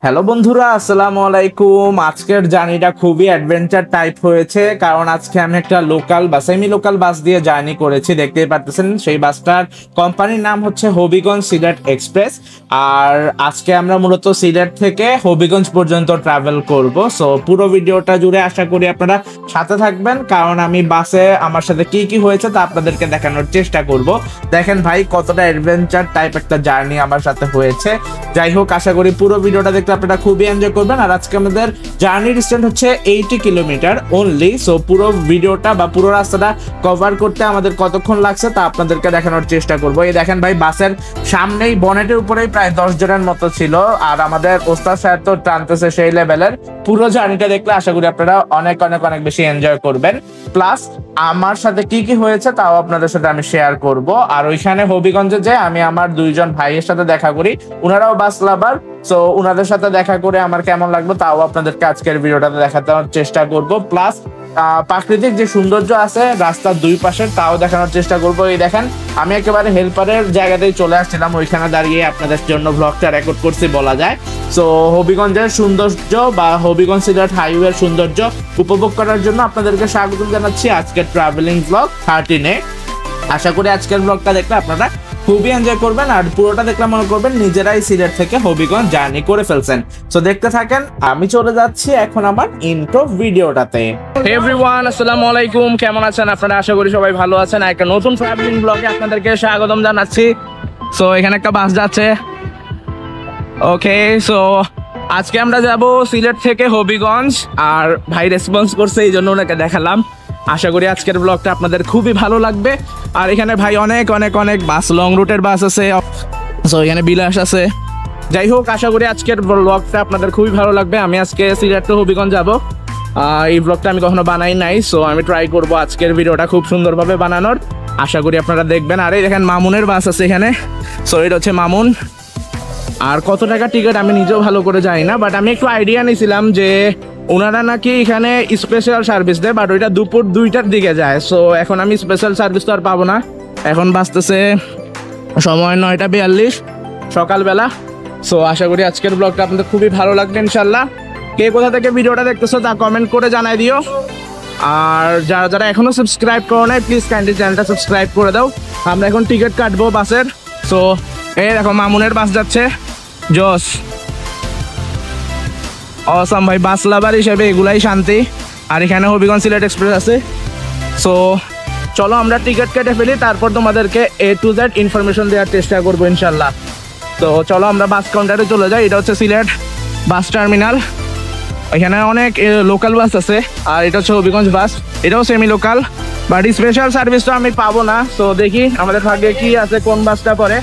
Hello বন্ধুরা, আসসালামু আলাইকুম। আজকের জার্নিটা খুবই অ্যাডভেঞ্চার টাইপ হয়েছে, কারণ আজকে আমি একটা লোকাল বা সেমি লোকাল বাস দিয়ে জার্নি করেছি। দেখতেই পাচ্ছেন সেই বাসটার কোম্পানির নাম হচ্ছে হবিগঞ্জ সিলেট এক্সপ্রেস। আর আজকে আমরা মূলত সিলেট থেকে হবিগঞ্জ পর্যন্ত ট্রাভেল করব। সো পুরো ভিডিওটা জুড়ে আশা করি আপনারা সাথে থাকবেন, কারণ আমি বাসে আমার সাথে কি কি হয়েছে তা আপনাদেরকে দেখানোর চেষ্টা করব। দেখেন ভাই, কতটা অ্যাডভেঞ্চার টাইপ একটা জার্নি আমার সাথে হয়েছে। যাই হোক, আশা করি পুরো ভিডিওটা দেখতে আপনারা খুবই এনজয় করবেন। আর আজকে আমাদের জার্নি ডিস্টেন্স হচ্ছে 80 কিলোমিটার অনলি। সো পুরো ভিডিওটা বা পুরো রাস্তাটা কভার করতে আমাদের কতক্ষণ লাগছে তা আপনাদেরকে দেখানোর চেষ্টা করব। এই দেখেন ভাই, বাসের সামনেই বনেটের উপরেই প্রায় 10 জনের মতো ছিল। আর আমাদের ওস্তাদ সাহেব তো টানতেছে সেই লেভেলের। পুরো জার্নিটা দেখলে আশা করি আপনারা অনেক অনেক অনেক বেশি এনজয় করবেন। প্লাস আমার সাথে কি কি হয়েছে তাও আপনাদের সাথে আমি শেয়ার করব। আর ওইখানে হবিগঞ্জে যে আমি আমার দুইজন ভাইয়ের সাথে দেখা করি, ওনারাও বাস লাভার। সো ওনাদের সাথে দেখা করে আমার কেমন লাগবে তাও আপনাদেরকে আজকের ভিডিওটাতে দেখাতে চেষ্টা করব। প্লাস প্রাকৃতিক যে সৌন্দর্য আছে রাস্তার দুই পাশের তাও দেখানোর চেষ্টা করব। এই দেখেন, আমি একেবারে হেল্পারের জায়গাতেই চলে আসছিলাম, ওইখানে দাঁড়িয়ে আপনাদের জন্য ব্লগটা রেকর্ড করছি বলা যায়। সো হবিগঞ্জের সৌন্দর্য বা হবিগঞ্জ সিলেট হাইওয়ের সৌন্দর্য উপভোগ করার জন্য আপনাদেরকে স্বাগত জানাচ্ছি আজকের ট্রাভেলিং ব্লগ 13-এ। আশা করি আজকের ব্লগটা দেখলে আপনারা খুবই এনজয় করবেন, আর পুরোটা দেখলে মনে করবেন নিজেরাই সিলেট থেকে হবিগঞ্জ জার্নি করে ফেলছেন। সো দেখতে থাকেন, আমি চলে যাচ্ছি এখন আমার ইন্ট্রো ভিডিওটাতে। এভরিওয়ান, আসসালামু আলাইকুম। কেমন আছেন আপনারা? আশা করি সবাই ভালো আছেন। একটা নতুন ট্রাভেলিং ব্লগে আপনাদেরকে স্বাগতম জানাচ্ছি। সো এখানে একটা বাস যাচ্ছে। ওকে, সো আজকে আমরা যাব সিলেট থেকে হবিগঞ্জ। আর ভাই রেসপন্স করছে, এই জন্য ওনাকে দেখালাম। আশা করি আজকের ব্লগটা আপনাদের খুবই ভালো লাগবে। আর এখানে ভাই অনেক অনেক অনেক বাস, লং রুটের বাস আছে। সো এখানে বিলাস আছে। যাই হোক, আশা করি আজকের ব্লগটা আপনাদের খুবই ভালো লাগবে। আমি আজকে সিলেট টু হবিগঞ্জ যাব। এই ব্লগটা আমি কখনো বানাই নাই, সো আমি ট্রাই করব আজকের ভিডিওটা খুব সুন্দরভাবে বানানোর। আশা করি আপনারা দেখবেন। আর এই দেখেন মামুনের বাস আছে এখানে। সো এটা হচ্ছে মামুন। আর কত টাকা টিকিট আমি নিজেও ভালো করে জানি না, বাট আমি একটু আইডিয়া নিয়েছিলাম যে ওনারা নাকি এখানে স্পেশাল সার্ভিস দেয়, বাট ওইটা দুপুর 2টার দিকে যায়। সো এখন আমি স্পেশাল সার্ভিস তো আর পাবো না। এখন বাজতেছে সময় 9:42 সকালবেলা। সো আশা করি আজকের ব্লগটা আপনাদের খুবই ভালো লাগবে ইনশাল্লাহ। কে কোথা থেকে ভিডিওটা দেখতেছো তা কমেন্ট করে জানাই দিও। আর যারা যারা এখনো সাবস্ক্রাইব করো নাই, প্লিজ কাইন্ডলি চ্যানেলটা সাবস্ক্রাইব করে দাও। আমরা এখন টিকিট কাটবো বাসের। সো এই দেখো মামুনের বাস যাচ্ছে। জস অসাম ভাই, বাস লাভার হিসেবে এগুলাই শান্তি। আর এখানে হবিগঞ্জ সিলেট এক্সপ্রেস আছে। সো চলো আমরা টিকিট কেটে ফেলি, তারপর তোমাদেরকে A to Z ইনফরমেশন দেওয়ার চেষ্টা করবো ইনশাল্লাহ। তো চলো আমরা বাস কাউন্টারে চলে যাই। এটা হচ্ছে সিলেট বাস টার্মিনাল। এখানে অনেক লোকাল বাস আছে। আর এটা হচ্ছে হবিগঞ্জ বাস, এটাও semi local, but special service তো আমি পাবো না। তো দেখি আমাদের ভাগ্যে কি আছে, কোন বাসটা পরে।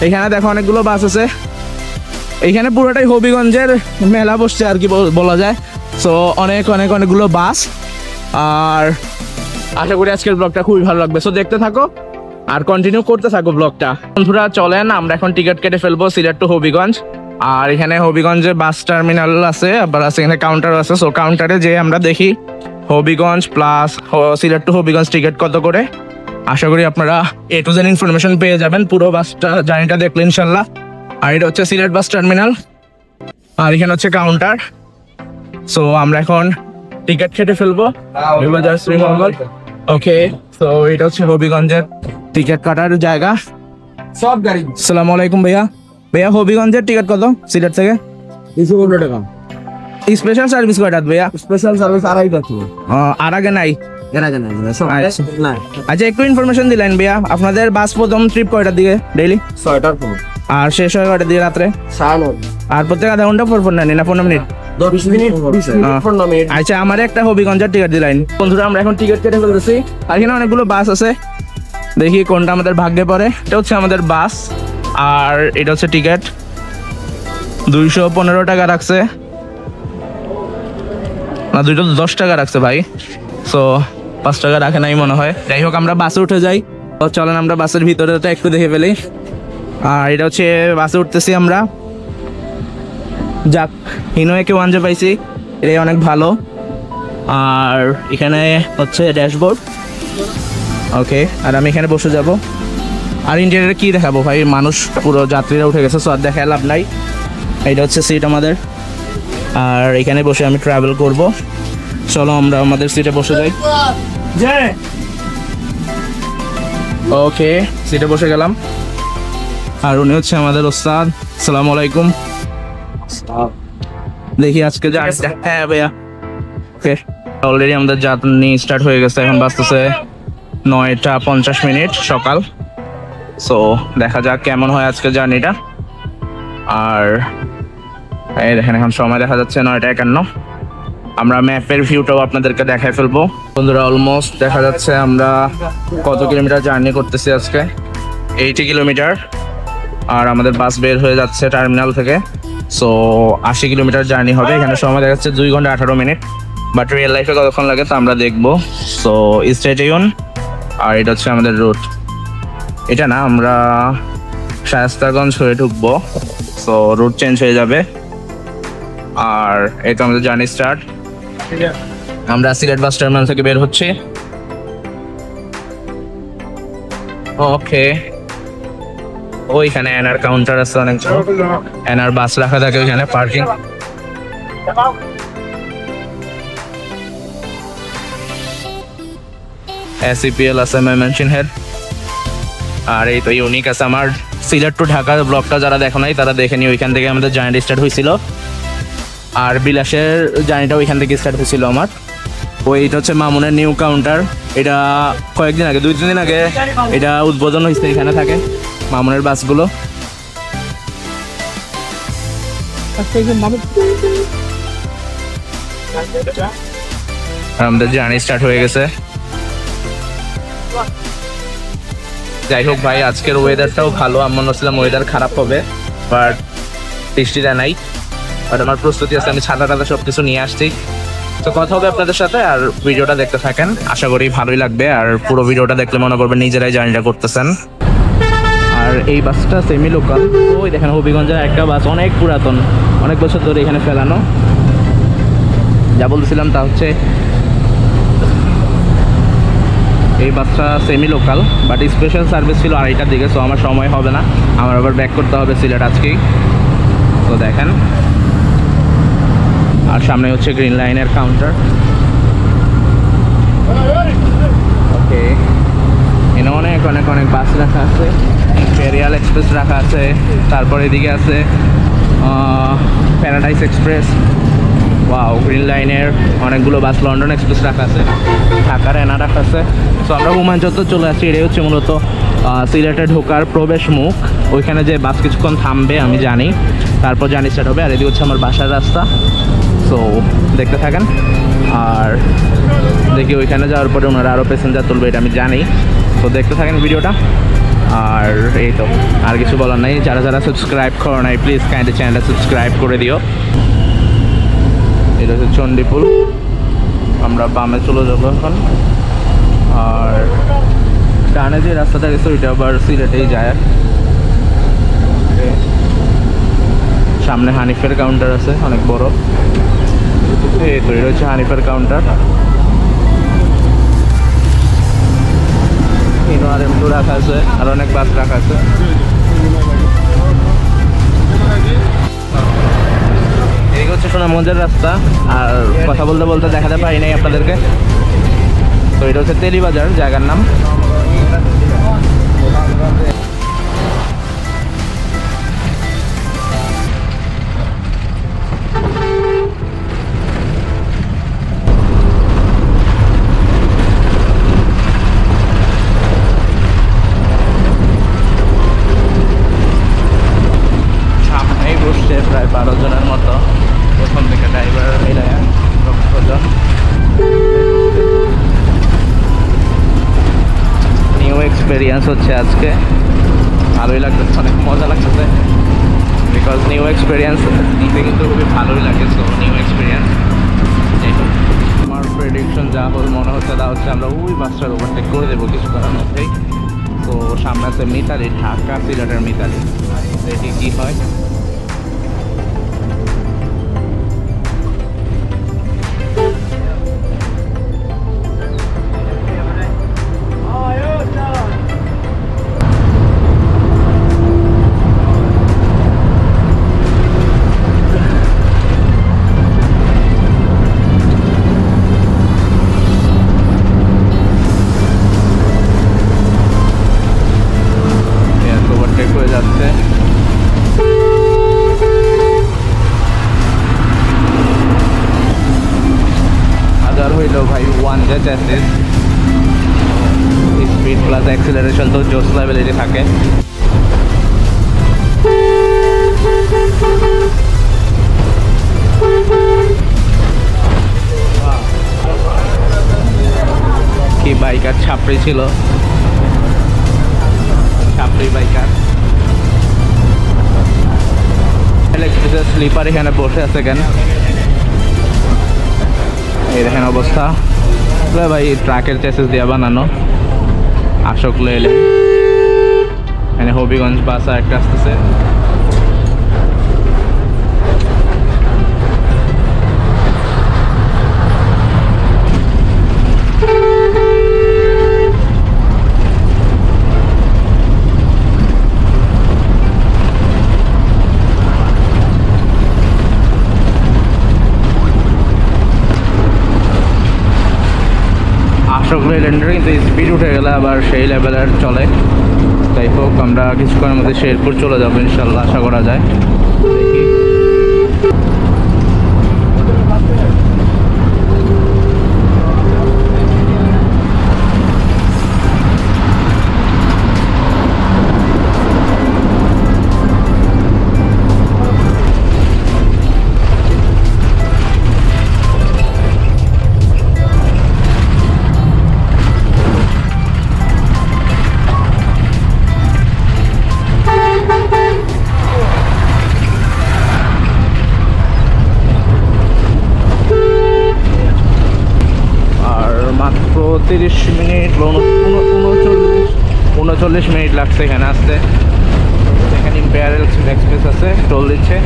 এখানে দেখো অনেকগুলো বাস আছে। এইখানে পুরোটাই হবিগঞ্জের মেলা বসছে আর কি বলা যায়। সো অনেক অনেক অনেকগুলো বাস। আর আশা করি আজকের ব্লগটা খুবই ভালো লাগবে। সো দেখতে থাকো আর কন্টিনিউ করতে থাকো ব্লগটা। বন্ধুরা চলেন আমরা এখন টিকিট কেটে ফেলবো সিলেট টু হবিগঞ্জ। আর এখানে হবিগঞ্জে বাস টার্মিনাল আছে, আবার আছে এখানে কাউন্টার আছে। সো কাউন্টারে যে আমরা দেখি Habiganj plus Sylhet to Habiganj ticket কত করে। আশা করি আপনারা A to Z ইনফরমেশন পেয়ে যাবেন পুরো বাসটা জার্নিটা দেখলে ইনশাল্লাহ। আর এটা হচ্ছে সিলেট বাস টার্মিনাল, আর এখানে হচ্ছে কাউন্টার। সো আমরা এখন টিকিট কেটে ফেলবো। ওকে, তো এটা হচ্ছে হবিগঞ্জের টিকিট কাটার জায়গা। সব গাড়ি। আসসালামু আলাইকুম ভাইয়া। ভাইয়া হবিগঞ্জের টিকিট কত সিলেট থেকে? 215 টাকা। স্পেশাল সার্ভিস কয়টা ভাইয়া? স্পেশাল সার্ভিস আড়াইটা তো। আর আগে নাই? এর আগে নাই সব না। আচ্ছা, একটু ইনফরমেশন দিলেন ভাইয়া। আপনাদের বাস প্রথম ট্রিপ কয়টার দিকে ডেইলি? 6টার পর। আর শেষ হয় কয়টার দিকে রাত্রে? 9:30। আর প্রত্যেক আধা ঘন্টা পর নেন না 15 মিনিট? 20 minute 15 minute. আচ্ছা, আমার একটা হবিগঞ্জের টিকিট দিলেন। বন্ধুরা আমরা এখন টিকিট কেটে ফেলতেছি। আর এখানে অনেকগুলো বাস আছে, দেখি কোনটা আমাদের ভাগ্যে পড়ে। এটা হচ্ছে আমাদের বাস, আর এটা হচ্ছে টিকিট। 215 টাকা রাখছে না, 210 টাকা রাখছে ভাই। সো 5 টাকা রাখে নাই মনে হয়। যাই হোক, আমরা বাসে উঠে যাই। তো চলেন আমরা বাসের ভিতরেটা একটু দেখে ফেলি। আর এটা হচ্ছে বাসে উঠতেছি আমরা। যাক, হিনোয়েকে ওয়ানজে পাইছি, এটাই অনেক ভালো। আর এখানে হচ্ছে ড্যাশবোর্ড। ওকে, আর আমি এখানে বসে যাব। আর ইন্টেরিয়রে কি দেখাবো ভাই, মানুষ পুরো যাত্রীরা উঠে গেছে, সো আর দেখায় লাভ নাই। এটা হচ্ছে সিট আমাদের। আর এখানে বসে আমি ট্রাভেল করব। চলো আমরা আমাদের সিটে বসে যাই। ওকে, সিটে বসে গেলাম। আর উনি হচ্ছে আমাদের ওস্তাদ। আসসালামু আলাইকুম। দেখি আজকে জার্নিটা। হ্যাঁ ভাইয়া, ওকে। অলরেডি আমাদের জার্নি স্টার্ট হয়ে গেছে। এখন বাজতেছে 9:50 সকাল। সো দেখা যাক কেমন হয় আজকে জার্নিটা। আর এই দেখেন এখন সময় দেখা যাচ্ছে 9:51। আমরা ম্যাপের ভিউটাও আপনাদেরকে দেখাই ফেলবো। বন্ধুরা, অলমোস্ট দেখা যাচ্ছে আমরা কত কিলোমিটার জার্নি করতেছি আজকে, 80 কিলোমিটার। আর আমাদের বাস বের হয়ে যাচ্ছে টার্মিনাল থেকে। সো 80 কিলোমিটার জার্নি হবে। এখানে সময় দেখা যাচ্ছে 2 ঘন্টা 18 মিনিট। বাট রিয়েল লাইফে কতক্ষণ লাগে তা আমরা দেখবো। So stay tune. আর এটা হচ্ছে আমাদের রুট। এটা না, আমরা শায়েস্তাগঞ্জ হয়ে ঢুকবো। সো রুট চেঞ্জ হয়ে যাবে। আর এই তো আমাদের জার্নি স্টার্ট। আমরা সিলেট বাস টার্মিনাল থেকে বের হচ্ছি। ওকে, ওইখানে এনআর কাউন্টার আছে, অনেক এনআর বাস রাখা থাকে ওইখানে, পার্কিং। SEPL আছে ময়মনসিংহের। আর এই তো ইউনিক আছে আমার সিলেট টু ঢাকা ব্লগটা যারা দেখো নাই তারা দেখে নি। ওইখান থেকে আমাদের জার্নি স্টার্ট হয়েছিল। আর বিলাসের জার্নিটা ওইখান থেকে স্টার্ট হয়েছিল আমার। ওইটা হচ্ছে মামুনের নিউ কাউন্টার। এটা কয়েকদিন আগে, 2-3 দিন আগে এটা উদ্বোধন হয়েছে। এখানে থাকে মামুনের বাসগুলো। আমাদের জার্নি স্টার্ট হয়ে গেছে। যাই হোক ভাই, আজকের ওয়েদারটাও ভালো। আমি মনে হচ্ছিলাম ওয়েদার খারাপ হবে, বাট বৃষ্টিটা নাই। বাট আমার প্রস্তুতি আছে, আমি ছাতা টাতা সব কিছু নিয়ে আসছি। তো কথা হবে আপনাদের সাথে। আর ভিডিওটা দেখতে থাকেন, আশা করি ভালোই লাগবে। আর পুরো ভিডিওটা দেখলে মনে করবেন নিজেরাই জার্নিটা করতেছেন। আর এই বাসটা সেমি লোকাল। ওই দেখেন হবিগঞ্জের একটা বাস, অনেক পুরাতন, অনেক বছর ধরে এখানে ফেলানো। যা বলতেছিলাম তা হচ্ছে এই বাসটা semi local, but special service ছিল 2:30টার দিকে। সো আমার সময় হবে না, আমার আবার ব্যাক করতে হবে সিলেট আজকেই। তো দেখেন, আর সামনে হচ্ছে গ্রিন লাইনের কাউন্টার। ওকে, এখানে অনেক অনেক অনেক বাস রাখা আছে। ফেরিয়াল এক্সপ্রেস রাখা আছে। তারপর এদিকে আছে প্যারাডাইস এক্সপ্রেস। ওয়াও, গ্রিন লাইনের অনেকগুলো বাস। লন্ডন এক্সপ্রেস রাখা আছে, ঢাকার এনা রাখা আছে। সো আমরা হুমায়ুন চত্বর চলে আসছি। এটাই হচ্ছে মূলত সিলেটে ঢোকার প্রবেশ মুখ। ওইখানে যে বাস কিছুক্ষণ থামবে আমি জানি, তারপর জার্নি স্টার্ট হবে। আর এদিকে হচ্ছে আমার বাসার রাস্তা। সো দেখতে থাকেন। আর দেখি ওইখানে যাওয়ার পরে ওনারা আরও প্যাসেঞ্জার তুলবে, এটা আমি জানি। তো দেখতে থাকেন ভিডিওটা। আর এই তো, আর কিছু বলার নাই। যারা যারা সাবস্ক্রাইব করো নাই, প্লিজ কাইন্ডলি চ্যানেলটা সাবস্ক্রাইব করে দিও। এটা হচ্ছে চণ্ডীপুর। আমরা বামে চলে যাবো এখন। আর ডানে যে রাস্তাটা গেছে ওইটা আবার সিলেটেই যায়। সামনে হানিফের কাউন্টার আছে, অনেক বড়। এই তো এটা হচ্ছে হানিফের কাউন্টার। RM2 রাখা আছে, আর অনেক বাস রাখা আছে। এই হচ্ছে সুনামগঞ্জের রাস্তা। আর কথা বলতে বলতে দেখাতে পারি নাই আপনাদেরকে। তো এটা হচ্ছে তেলিবাজার জায়গার নাম। সামনেই বসছে প্রায় 12 জনের মতো। প্রথম থেকে ড্রাইভার মিলায়া 10 জন। নিউ এক্সপিরিয়েন্স হচ্ছে আজকে, ভালোই লাগতেছে, অনেক মজা লাগতেছে। বিকজ নিউ এক্সপিরিয়েন্স দিতে কিন্তু খুবই ভালোই লাগে। So new experience. আমার প্রেডিকশন যা হল মনে হচ্ছে তা হচ্ছে আমরা ওই বাসটার ওভারটেক করে দেবো কিছুক্ষণের মধ্যেই। তো সামনে আছে মিতালি, ঢাকা সিলেটের মিতালি। দেখি কি হয়। হইলো ভাই 1J chassis, speed plus acceleration তো জোস লেভেলেরই থাকে। কি বাইকার ছাপড়ি ছিল, ছাপড়ি বাইকার। এক্সপ্রেসের স্লিপার এখানে বসে আছে কেন, এই দেখেন অবস্থা। ভাই ট্রাকের চ্যাসিস দিয়ে বানানো। আশোক লেলে এখানে হবিগঞ্জ বাসা একটা আসতেছে। আশোক লেল্যান্ডের কিন্তু স্পিড উঠে গেলে আবার সেই লেভেলের চলে। যাই হোক, আমরা কিছুক্ষণের মধ্যে শেরপুর চলে যাবো ইনশাল্লাহ, আশা করা যায়। দেখি মাত্র 30 মিনিট বা 39 মিনিট লাগছে এখানে আসতে। এখানে ইম্পেরিয়াল এক্সপ্রেস আছে, টোল দিচ্ছে।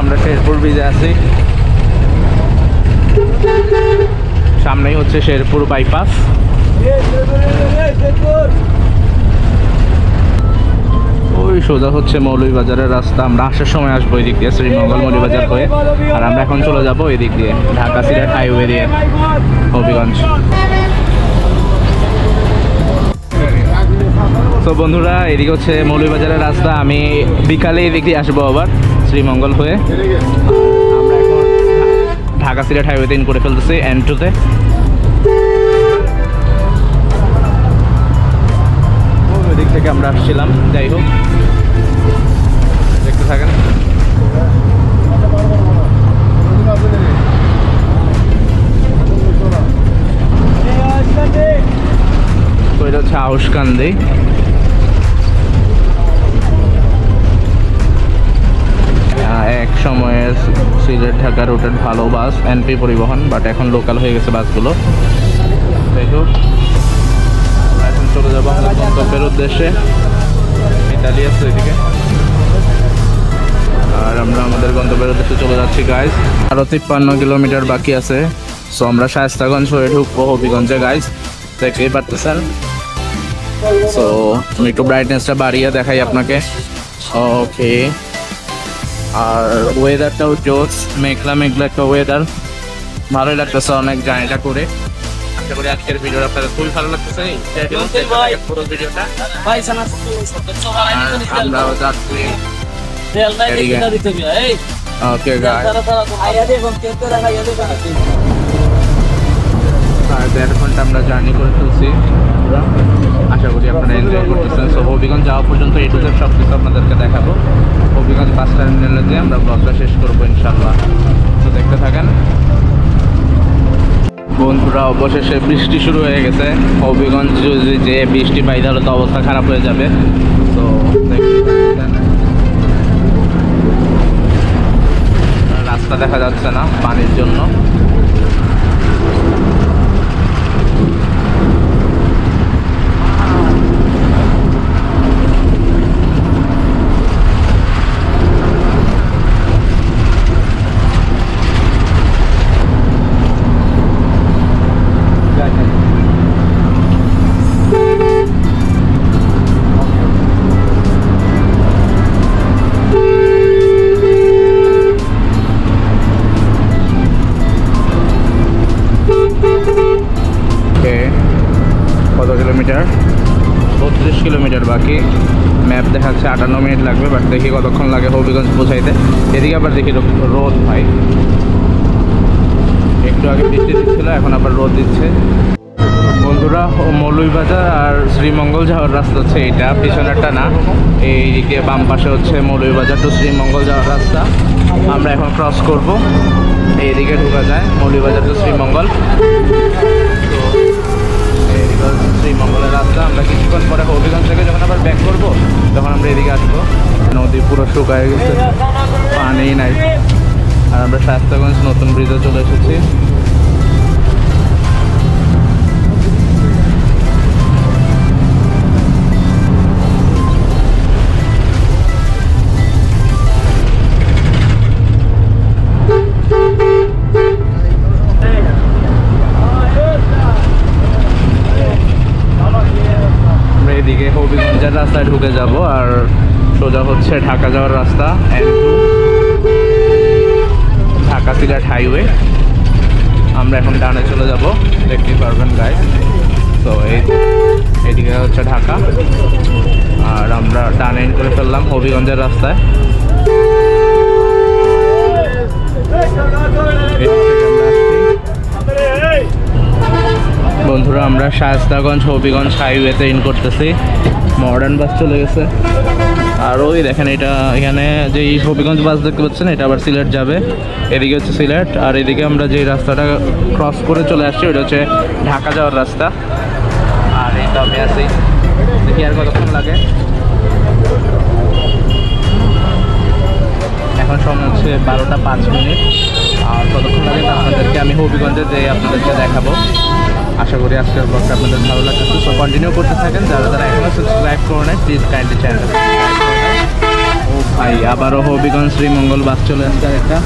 আমরা শেরপুর ব্রিজে আছি, সামনেই হচ্ছে শেরপুর বাইপাস। ওই সোজা হচ্ছে মৌলভীবাজারের রাস্তা। আমরা আসার সময় আসবো এই দিক দিয়ে শ্রীমঙ্গল মৌলভীবাজার হয়ে, আর আমরা এখন চলে যাবো এই দিক দিয়ে ঢাকা সিলেট হাইওয়ে দিয়ে হবিগঞ্জ। তো বন্ধুরা, এদিকে হচ্ছে মৌলভীবাজারের রাস্তা। আমি বিকালে এদিক দিয়ে আসবো আবার শ্রীমঙ্গল হয়ে। আমরা এখন ঢাকা সিলেট হাইওয়েতে ইন করে ফেলতেছি N2-তে। ওই দিক থেকে আমরা আসছিলাম। যাই হোক, দেখতে থাকেন। ওইটা হচ্ছে আউশকান্দি। এক সময়ের সিলেট ঢাকা রুটের ভালো বাস এনপি পরিবহন, বাট এখন লোকাল হয়ে গেছে বাসগুলো। যাই হোক, এখন চলে যাবো আমাদের গন্তব্যের উদ্দেশ্যে। ইতালি আছে ওইদিকে, আর আমরা আমাদের গন্তব্যের উদ্দেশ্যে চলে যাচ্ছি গাইজ। আরও 53 কিলোমিটার বাকি আছে। সো আমরা শায়েস্তাগঞ্জ হয়ে ঢুকবো হবিগঞ্জে গাইজ, দেখতেই পারতেছেন। সো আমি একটু ব্রাইটনেসটা বাড়িয়ে দেখাই আপনাকে। ওকে, আর ওয়েদারটাও জোস, মেঘলা মেঘলা একটা ওয়েদার, ভালোই লাগতেছে অনেক জার্নিটা করে। আশা করি আজকের ভিডিওটা আপনাদের খুবই ভালো লাগতেছে। পুরো ভিডিওটা আমরাও যাচ্ছি। ওকে গাইস, আর 1.5 ঘন্টা আমরা জার্নি করে ফেলছি। আশা করি আপনারা এনজয় করতেছেন। সো হবিগঞ্জ যাওয়া পর্যন্ত A to Z সব কিছু আপনাদেরকে দেখাবো। হবিগঞ্জ বাস টার্মিনালে দিয়ে আমরা ব্লগটা শেষ করবো ইনশাল্লাহ। তো দেখতে থাকেন বন্ধুরা। অবশেষে বৃষ্টি শুরু হয়ে গেছে হবিগঞ্জ, যদি যে বৃষ্টি পাই তাহলে তো অবস্থা খারাপ হয়ে যাবে। তো রাস্তা দেখা যাচ্ছে না পানির জন্য। কিলোমিটার, 32 কিলোমিটার বাকি। ম্যাপ দেখাচ্ছে 58 মিনিট লাগবে, বাট দেখি কতক্ষণ লাগে হবিগঞ্জ পৌঁছাইতে। এদিকে আবার দেখি রোদ ভাই, একটু আগে বৃষ্টি দিচ্ছিল, এখন আবার রোদ দিচ্ছে। বন্ধুরা, মৌলভীবাজার আর শ্রীমঙ্গল যাওয়ার রাস্তা হচ্ছে এইটা, পিছনেরটা না। এইদিকে বাম পাশে হচ্ছে মৌলভীবাজার টু শ্রীমঙ্গল যাওয়ার রাস্তা। আমরা এখন ক্রস করব, এইদিকে ঢোকা যায় মৌলভীবাজার টু শ্রীমঙ্গল। তো এইদিকে শ্রীমঙ্গলের রাস্তা। আমরা কিছুক্ষণ পরে হবিগঞ্জ থেকে যখন আবার ব্যাক করবো তখন আমরা এদিকে আসবো। নদী পুরো শুকায় গেছে, পানি নাই। আর আমরা শায়েস্তাগঞ্জ নতুন ব্রিজে চলে এসেছি। এদিকে হবিগঞ্জের রাস্তায় ঢুকে যাব, আর সোজা হচ্ছে ঢাকা যাওয়ার রাস্তা, N2 ঢাকা সিলেট হাইওয়ে। আমরা এখন ডানে চলে যাব, দেখতে পারবেন গাইস। তো এইদিকে হচ্ছে ঢাকা, আর আমরা ডানে করে ফেললাম হবিগঞ্জের রাস্তায়। বন্ধুরা, আমরা শায়েস্তাগঞ্জ হবিগঞ্জ হাইওয়েতে ইন করতেছি। মডার্ন বাস চলে গেছে। আর ওই দেখেন, এখানে যে হবিগঞ্জ বাস দেখতে পাচ্ছেন, এটা আবার সিলেট যাবে। এদিকে হচ্ছে সিলেট, আর এদিকে আমরা যে রাস্তাটা ক্রস করে চলে আসছি ওটা হচ্ছে ঢাকা যাওয়ার রাস্তা। আর এই তো আমি আছি, দেখি আর কতক্ষণ লাগে। এখন সময় হচ্ছে 12টা 5 মিনিট। আর কতক্ষণ লাগে আপনাদেরকে আমি হবিগঞ্জে যেয়ে আপনাদেরকে দেখাবো। আশা করি আজকের ব্লগটা আপনাদের ভালো লাগছে। সো কন্টিনিউ করতে থাকেন। যারা যারা এখনো সাবস্ক্রাইব করে নেয় প্লিজ কাইন্ডলি চ্যানেল। ও ভাই, আবারও হবিগঞ্জ শ্রীমঙ্গল বাস চলে আসছে একটা।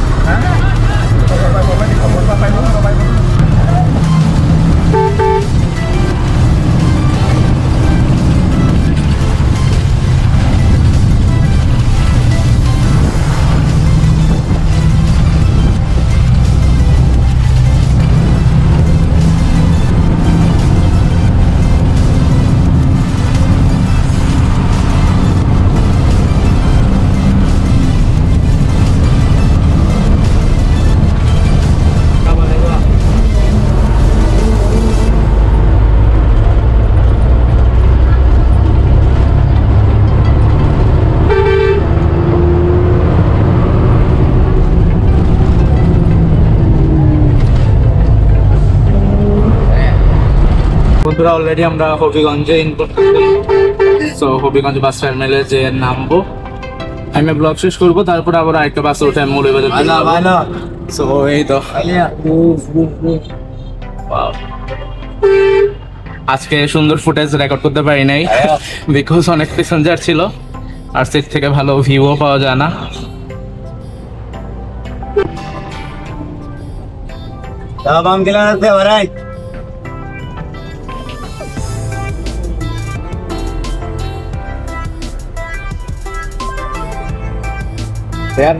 বন্ধুরা, অলরেডি আমরা হবিগঞ্জে ইন করতেছি। সো হবিগঞ্জ বাস টার্মিনালে যে নামবো, আমি ব্লগ শেষ করবো, তারপর আবার আরেকটা বাসে উঠে আমি মৌলভীবাজার। সো এই তো আজকে সুন্দর ফুটেজ রেকর্ড করতে পারি নাই, বিকজ অনেক প্যাসেঞ্জার ছিল আর সিট থেকে ভালো ভিউও পাওয়া যায় না।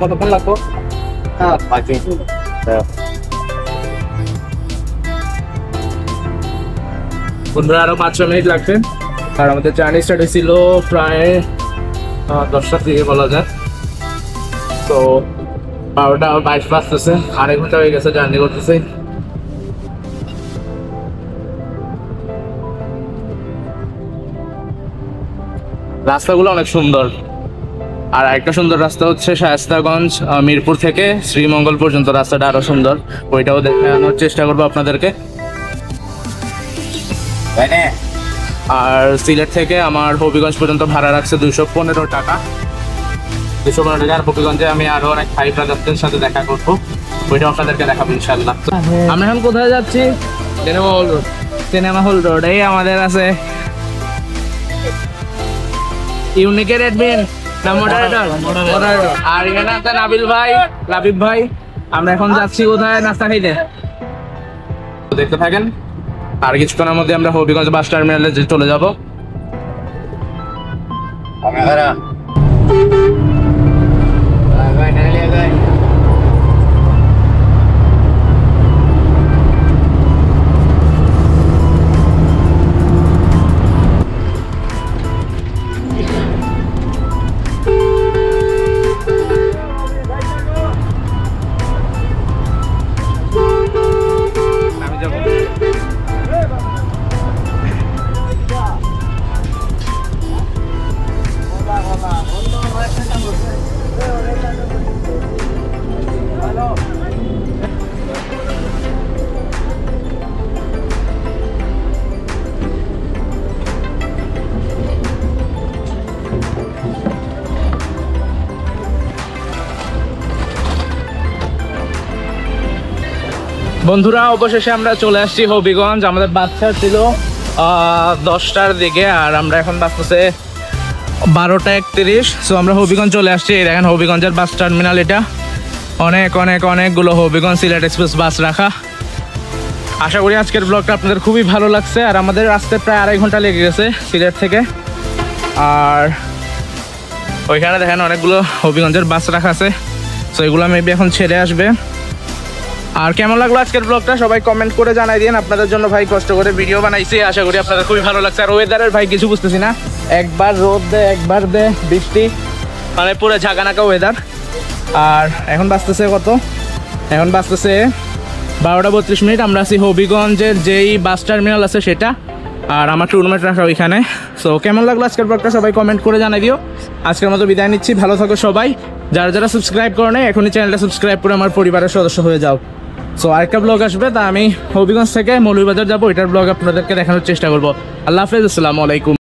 কতক্ষণ লাগবো? বন্ধুরা, আরো 5-6 মিনিট লাগবে। আর আমাদের জার্নি স্টার্ট হয়েছিল প্রায় 10টার দিকে বলা যায়। তো 12টা 22 বাজতেছে, 2.5 ঘন্টা হয়ে গেছে জার্নি করতেছি। রাস্তাগুলো অনেক সুন্দর। আর একটা সুন্দর রাস্তা হচ্ছে শায়েস্তাগঞ্জ মিরপুর থেকে শ্রীমঙ্গল পর্যন্ত রাস্তাটা আরো সুন্দর, ওইটাও দেখানোর চেষ্টা করবো আপনাদেরকে। আর সিলেট থেকে আমার হবিগঞ্জ পর্যন্ত ভাড়া রাখছে 215 টাকা। 215 টাকা। আর হবিগঞ্জে আমি আরো অনেক ভাই ব্রাদারদের সাথে দেখা করবো, ওইটাও আপনাদেরকে দেখাবো ইনশাল্লাহ। আমরা এখন কোথায় যাচ্ছি? Cinema hall road. Cinema hall road, এই আমাদের আছে ইউনিকের অ্যাডমিন আর এখানে আছে নাবিল ভাই, লাবিব ভাই। আমরা এখন যাচ্ছি কোথায়? নাস্তা খাইতে। দেখতে থাকেন। আর কিছুক্ষণের মধ্যে আমরা হবিগঞ্জ বাস টার্মিনালে চলে যাব। বন্ধুরা অবশেষে আমরা চলে আসছি হবিগঞ্জ। আমাদের বাচ্চা ছিল 10টার দিকে, আর আমরা এখন বাসতেছে 12:31। সো আমরা হবিগঞ্জ চলে আসছি। এই দেখেন হবিগঞ্জের বাস টার্মিনাল, এটা অনেকগুলো হবিগঞ্জ সিলেট এক্সপ্রেস বাস রাখা। আশা করি আজকের ব্লগটা আপনাদের খুবই ভালো লাগছে। আর আমাদের আসতে প্রায় 2.5 ঘন্টা লেগে গেছে সিলেট থেকে। আর ওইখানে দেখেন অনেকগুলো হবিগঞ্জের বাস রাখা আছে। সো এগুলো মেবি এখন ছেড়ে আসবে। আর কেমন লাগলো আজকের ব্লগটা সবাই কমেন্ট করে জানাই দিন। আপনাদের জন্য ভাই কষ্ট করে ভিডিও বানাইছি, আশা করি আপনাদের খুবই ভালো লাগছে। আর ওয়েদারের ভাই কিছু বুঝতেছি না, একবার রোদ দেয় একবার দেয় বৃষ্টি, মানে পুরো ঝাঁকানাকা ওয়েদার। আর এখন বাজতেছে কত? এখন বাজতেছে 12:32। আমরা আছি হবিগঞ্জের যেই বাস টার্মিনাল আছে সেটা, আর আমার রুমমেট রাখা ওইখানে। সো কেমন লাগলো আজকের ব্লগটা সবাই কমেন্ট করে জানাই দিও। আজকের মতো বিদায় নিচ্ছি, ভালো থাকো সবাই। যারা যারা সাবস্ক্রাইব করে নেই এখনই চ্যানেলটা সাবস্ক্রাইব করে আমার পরিবারের সদস্য হয়ে যাও। সো আরেকটা ব্লগ আসবে, তা আমি হবিগঞ্জ থেকে মৌলভীবাজার যাবো, এটার ব্লগ আপনাদেরকে দেখানোর চেষ্টা করবো। আল্লাহ হাফেজ, আসসালামু আলাইকুম।